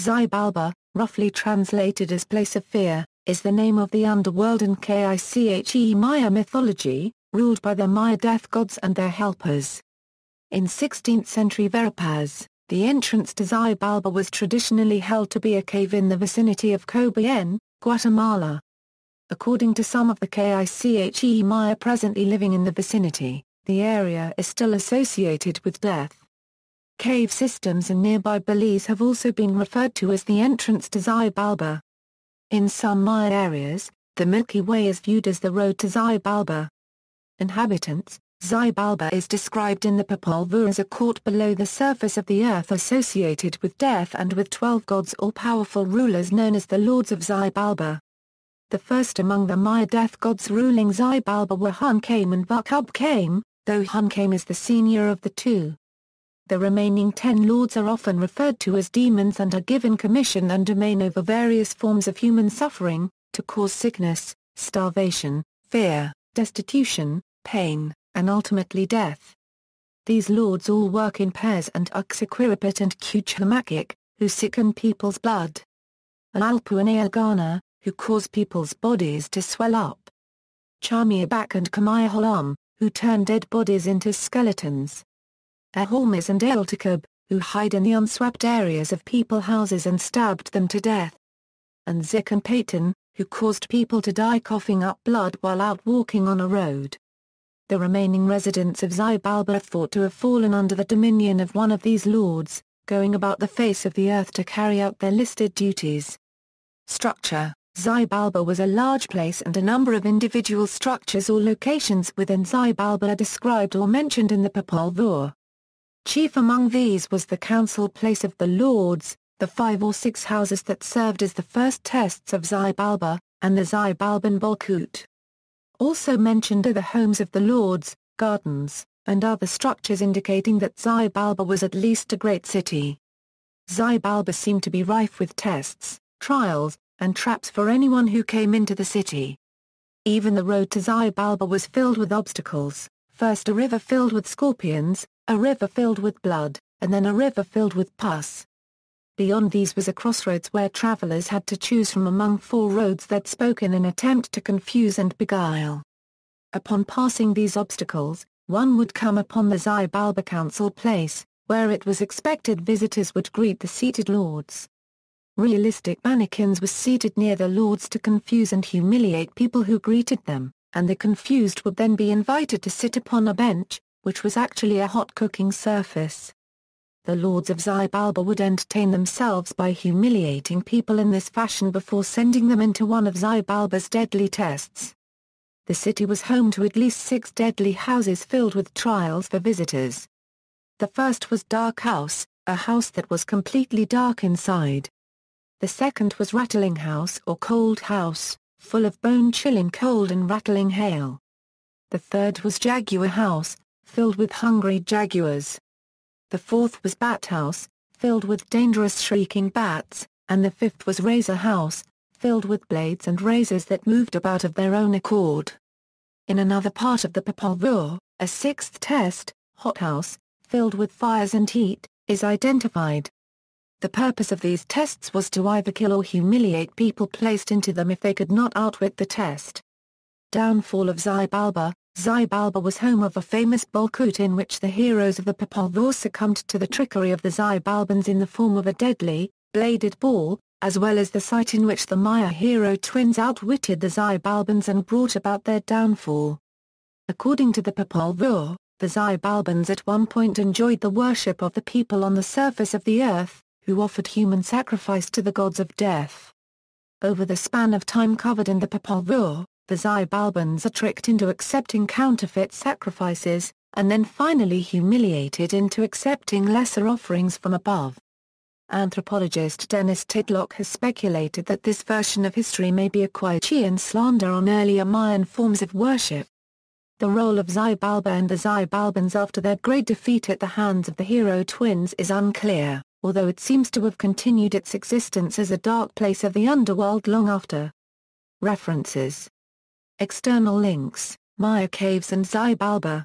Xibalba, roughly translated as place of fear, is the name of the underworld in K'iche' Maya mythology, ruled by the Maya death gods and their helpers. In 16th century Verapaz, the entrance to Xibalba was traditionally held to be a cave in the vicinity of Cobán, Guatemala. According to some of the K'iche' Maya presently living in the vicinity, the area is still associated with death. Cave systems in nearby Belize have also been referred to as the entrance to Xibalba. In some Maya areas, the Milky Way is viewed as the road to Xibalba. Inhabitants, Xibalba is described in the Popol Vuh as a court below the surface of the earth associated with death and with 12 gods or powerful rulers known as the Lords of Xibalba. The first among the Maya death gods ruling Xibalba were Hunkaim and Vakubkaim, though Hunkaim is the senior of the two. The remaining 10 lords are often referred to as demons and are given commission and domain over various forms of human suffering, to cause sickness, starvation, fear, destitution, pain, and ultimately death. These lords all work in pairs and Uxaquiripit and Cuchamakic, who sicken people's blood. Alpu and Aelgana, who cause people's bodies to swell up. Chamiabak and Kamayaholam, who turn dead bodies into skeletons. Ahormis and Aeltikab, who hide in the unswept areas of people houses and stabbed them to death. And Zik and Peyton, who caused people to die coughing up blood while out walking on a road. The remaining residents of Xibalba are thought to have fallen under the dominion of one of these lords, going about the face of the earth to carry out their listed duties. Structure: Xibalba was a large place and a number of individual structures or locations within Xibalba are described or mentioned in the Popol Vuh. Chief among these was the council place of the lords, the 5 or 6 houses that served as the first tests of Xibalba, and the Xibalban Bolkut. Also mentioned are the homes of the lords, gardens, and other structures indicating that Xibalba was at least a great city. Xibalba seemed to be rife with tests, trials, and traps for anyone who came into the city. Even the road to Xibalba was filled with obstacles, first a river filled with scorpions, a river filled with blood, and then a river filled with pus. Beyond these was a crossroads where travelers had to choose from among 4 roads that spoke in an attempt to confuse and beguile. Upon passing these obstacles, one would come upon the Xibalba council place, where it was expected visitors would greet the seated lords. Realistic mannequins were seated near the lords to confuse and humiliate people who greeted them, and the confused would then be invited to sit upon a bench, which was actually a hot cooking surface. The lords of Xibalba would entertain themselves by humiliating people in this fashion before sending them into one of Xibalba's deadly tests. The city was home to at least 6 deadly houses filled with trials for visitors. The first was Dark House, a house that was completely dark inside. The second was Rattling House or Cold House, full of bone-chilling cold and rattling hail. The third was Jaguar House, filled with hungry jaguars. The fourth was Bat House, filled with dangerous shrieking bats, and the fifth was Razor House, filled with blades and razors that moved about of their own accord. In another part of the Popol Vuh, a 6th test, Hot House, filled with fires and heat, is identified. The purpose of these tests was to either kill or humiliate people placed into them if they could not outwit the test. Downfall of Xibalba. Xibalba was home of a famous Bolkut in which the heroes of the Popol Vuh succumbed to the trickery of the Xibalbans in the form of a deadly, bladed ball, as well as the site in which the Maya hero twins outwitted the Xibalbans and brought about their downfall. According to the Popol Vuh, the Xibalbans at one point enjoyed the worship of the people on the surface of the earth, who offered human sacrifice to the gods of death. Over the span of time covered in the Popol Vuh, the Xibalbans are tricked into accepting counterfeit sacrifices, and then finally humiliated into accepting lesser offerings from above. Anthropologist Dennis Titlock has speculated that this version of history may be a Quichean slander on earlier Mayan forms of worship. The role of Xibalba and the Xibalbans after their great defeat at the hands of the hero twins is unclear, although it seems to have continued its existence as a dark place of the underworld long after. References. External links: Maya Caves and Xibalba.